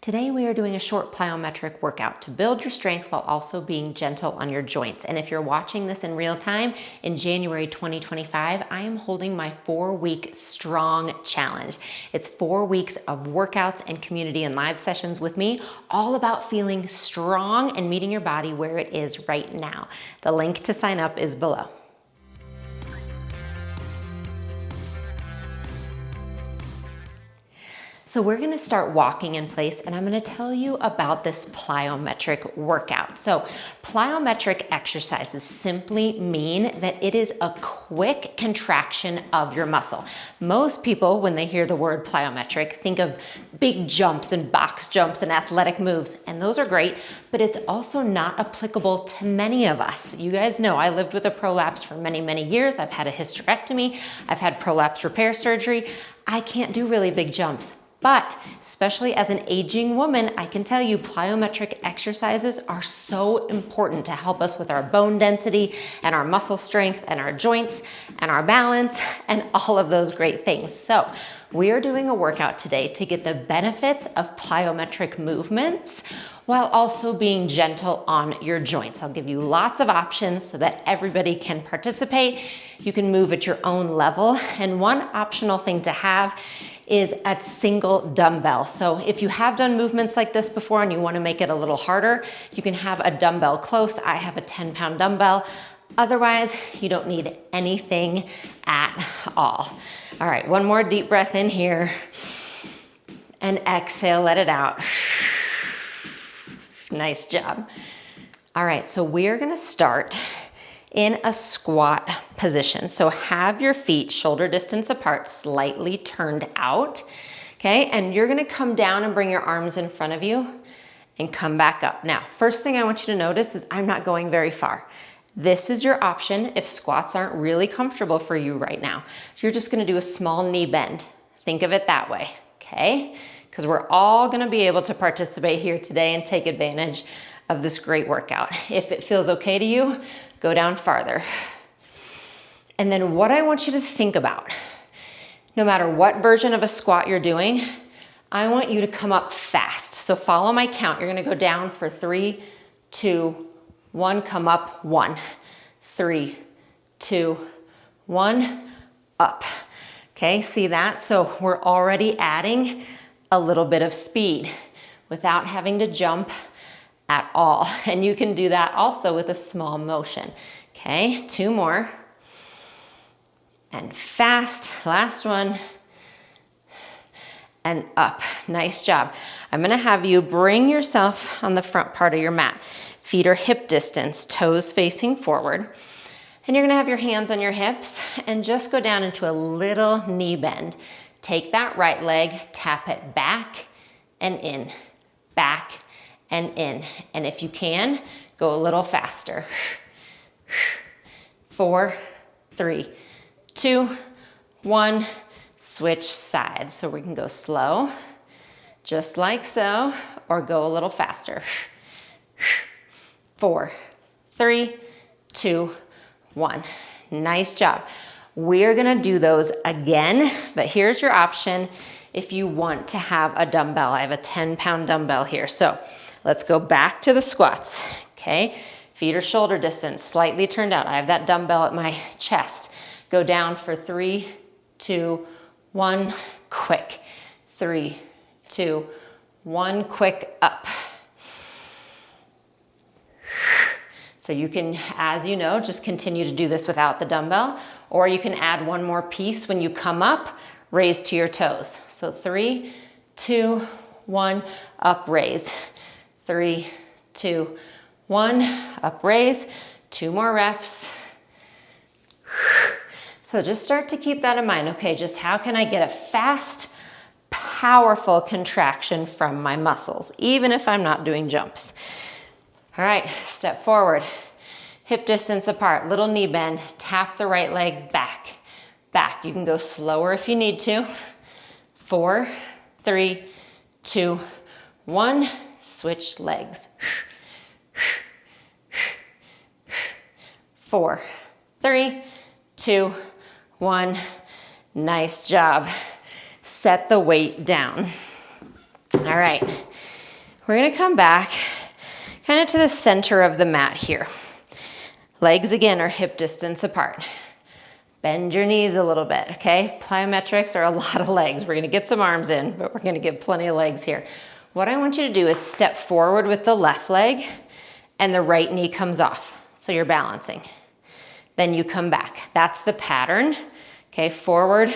Today we are doing a short plyometric workout to build your strength while also being gentle on your joints. And if you're watching this in real time, in January 2025, I am holding my 4-week strong challenge. It's 4 weeks of workouts and community and live sessions with me, all about feeling strong and meeting your body where it is right now. The link to sign up is below. So we're gonna start walking in place, and I'm gonna tell you about this plyometric workout. So plyometric exercises simply mean that it is a quick contraction of your muscle. Most people, when they hear the word plyometric, think of big jumps and box jumps and athletic moves, and those are great, but it's also not applicable to many of us. You guys know I lived with a prolapse for many, many years. I've had a hysterectomy. I've had prolapse repair surgery. I can't do really big jumps. But especially as an aging woman, I can tell you plyometric exercises are so important to help us with our bone density and our muscle strength and our joints and our balance and all of those great things. So we are doing a workout today to get the benefits of plyometric movements while also being gentle on your joints. I'll give you lots of options so that everybody can participate. You can move at your own level. And one optional thing to have is a single dumbbell. So if you have done movements like this before and you want to make it a little harder, you can have a dumbbell close. I have a 10-pound dumbbell. Otherwise, you don't need anything at all. All right, one more deep breath in here and exhale, let it out. Nice job. All right, so we're gonna start in a squat position. So have your feet shoulder distance apart, slightly turned out, okay? And you're gonna come down and bring your arms in front of you and come back up. Now, first thing I want you to notice is I'm not going very far. This is your option if squats aren't really comfortable for you right now. You're just gonna do a small knee bend. Think of it that way, okay? Because we're all gonna be able to participate here today and take advantage of this great workout. If it feels okay to you, go down farther. And then what I want you to think about, no matter what version of a squat you're doing, I want you to come up fast. So follow my count. You're gonna go down for 3, 2, 1, come up, 1, 3, 2, 1, up. Okay, see that? So we're already adding a little bit of speed without having to jump at all. And you can do that also with a small motion. Okay, 2 more. And fast, last one. And up, nice job. I'm gonna have you bring yourself on the front part of your mat. Feet are hip distance, toes facing forward. And you're gonna have your hands on your hips and just go down into a little knee bend. Take that right leg, tap it back and in, back and in. And if you can, go a little faster. 4, 3, 2, 1, switch sides. So we can go slow, just like so, or go a little faster. 4, 3, 2, 1. Nice job. We're gonna do those again, but here's your option if you want to have a dumbbell. I have a 10-pound dumbbell here. So let's go back to the squats, okay? Feet are shoulder distance, slightly turned out. I have that dumbbell at my chest. Go down for 3, 2, 1, quick. 3, 2, 1, quick, up. So you can, as you know, just continue to do this without the dumbbell, or you can add one more piece when you come up, raise to your toes. So 3, 2, 1, up, raise. 3, 2, 1, up, raise. 2 more reps. So just start to keep that in mind. Okay, just how can I get a fast, powerful contraction from my muscles, even if I'm not doing jumps? All right, step forward, hip distance apart, little knee bend, tap the right leg back, back. You can go slower if you need to. 4, 3, 2, 1, switch legs. 4, 3, 2, 1, nice job. Set the weight down. All right, we're gonna come back kind of to the center of the mat here. Legs again are hip distance apart. Bend your knees a little bit, okay? Plyometrics are a lot of legs. We're gonna get some arms in, but we're gonna get plenty of legs here. What I want you to do is step forward with the left leg and the right knee comes off. So you're balancing. Then you come back. That's the pattern, okay? Forward,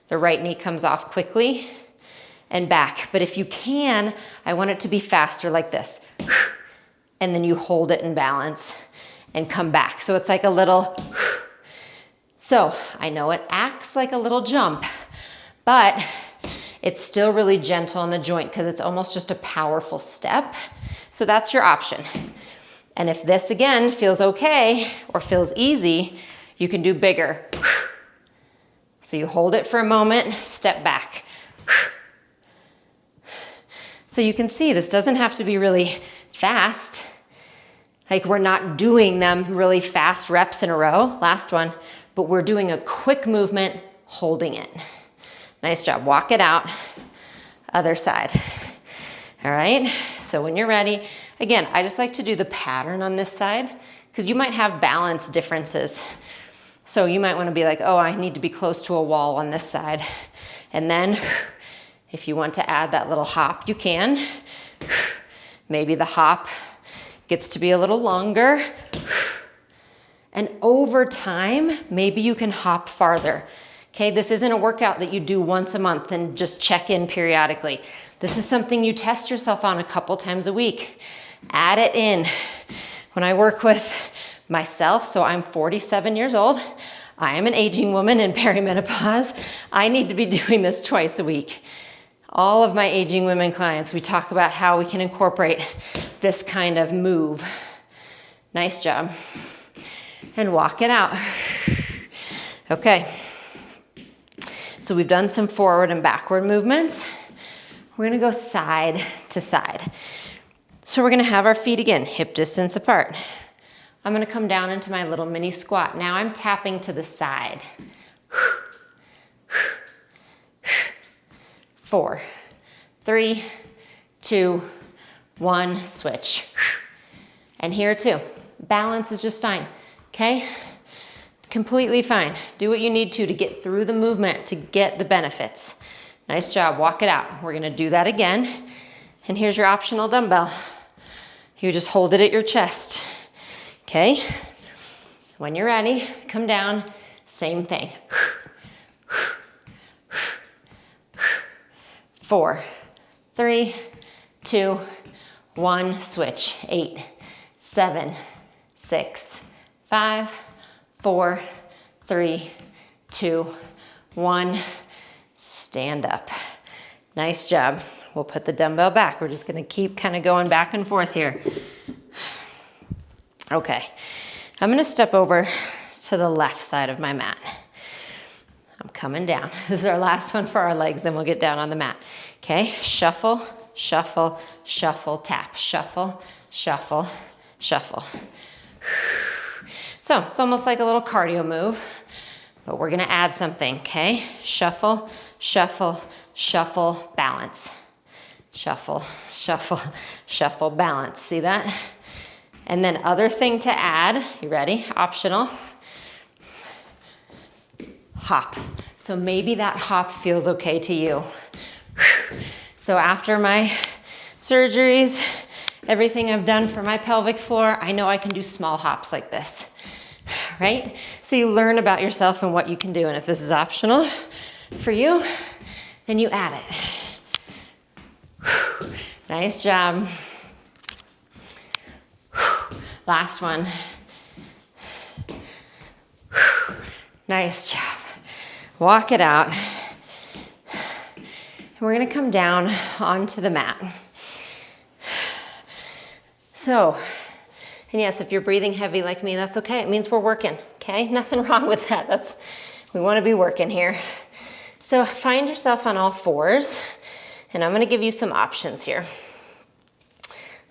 the right knee comes off quickly and back. But if you can, I want it to be faster like this. And then you hold it in balance and come back. So it's like a little. So I know it acts like a little jump, but it's still really gentle on the joint because it's almost just a powerful step. So that's your option. And if this again feels okay or feels easy, you can do bigger. So you hold it for a moment, step back. So you can see this doesn't have to be really fast. Like we're not doing them really fast reps in a row, last one, but we're doing a quick movement, holding it. Nice job, walk it out, other side. All right, so when you're ready, again, I just like to do the pattern on this side because you might have balance differences. So you might wanna be like, oh, I need to be close to a wall on this side. And then if you want to add that little hop, you can. Maybe the hop gets to be a little longer. And over time, maybe you can hop farther. Okay, this isn't a workout that you do once a month and just check in periodically. This is something you test yourself on a couple times a week. Add it in. When I work with myself, so I'm 47 years old, I am an aging woman in perimenopause. I need to be doing this twice a week. All of my aging women clients, we talk about how we can incorporate this kind of move. Nice job. And walk it out. Okay. So we've done some forward and backward movements. We're gonna go side to side. So we're gonna have our feet again, hip distance apart. I'm gonna come down into my little mini squat. Now I'm tapping to the side. 4, 3, 2, 1, switch. And here too, balance is just fine, okay? Completely fine. Do what you need to get through the movement, to get the benefits. Nice job, walk it out. We're gonna do that again. And here's your optional dumbbell. You just hold it at your chest, okay? When you're ready, come down, same thing. 4, 3, 2, 1, switch. 8, 7, 6, 5, 4, 3, 2, 1. Stand up. Nice job. We'll put the dumbbell back. We're just gonna keep kind of going back and forth here. Okay, I'm gonna step over to the left side of my mat. I'm coming down. This is our last one for our legs, then we'll get down on the mat. Okay, shuffle, shuffle, shuffle, tap, shuffle, shuffle, shuffle. So it's almost like a little cardio move, but we're gonna add something, okay? Shuffle, shuffle, shuffle, balance. Shuffle, shuffle, shuffle, balance. See that? And then other thing to add, you ready? Optional. Hop. So maybe that hop feels okay to you. So after my surgeries, everything I've done for my pelvic floor, I know I can do small hops like this, right? So you learn about yourself and what you can do. And if this is optional for you, then you add it. Nice job. Last one. Nice job. Walk it out. And we're gonna come down onto the mat. So, and yes, if you're breathing heavy like me, that's okay. It means we're working, okay? Nothing wrong with that. We wanna be working here. So find yourself on all fours, and I'm gonna give you some options here.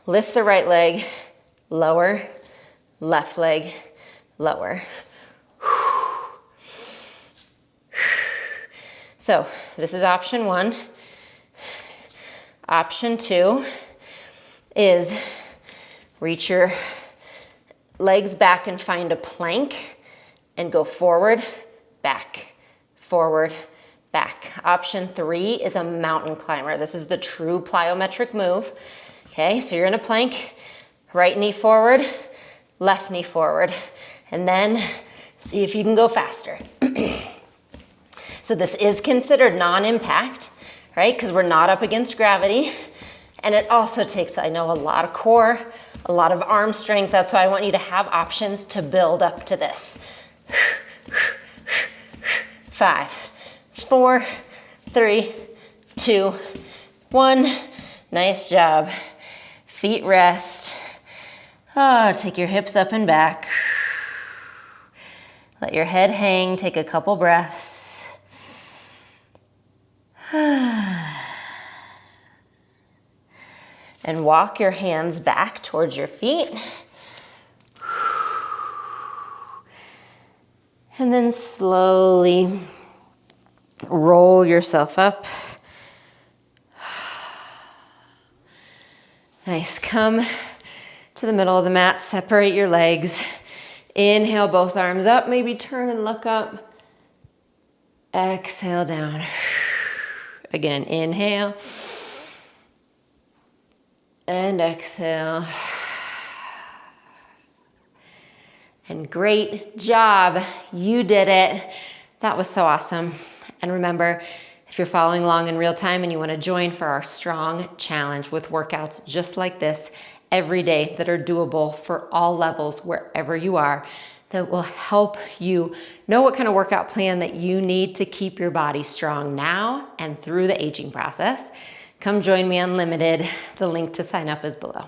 Lift the right leg, lower, left leg, lower. So this is option one. Option 2 is reach your legs back and find a plank and go forward, back, forward, back. Option 3 is a mountain climber. This is the true plyometric move. Okay, so you're in a plank, right knee forward, left knee forward, and then see if you can go faster. So this is considered non-impact, right? Because we're not up against gravity. And it also takes, I know, a lot of core, a lot of arm strength. That's why I want you to have options to build up to this. 5, 4, 3, 2, 1. Nice job. Feet rest. Oh, take your hips up and back. Let your head hang. Take a couple breaths. And walk your hands back towards your feet. And then slowly roll yourself up. Nice. Come to the middle of the mat. Separate your legs. Inhale, both arms up. Maybe turn and look up. Exhale down. Again, inhale. And exhale. And great job. You did it. That was so awesome. And remember, if you're following along in real time and you want to join for our strong challenge with workouts just like this every day that are doable for all levels wherever you are, that will help you know what kind of workout plan that you need to keep your body strong now and through the aging process, come join me on Limited. The link to sign up is below.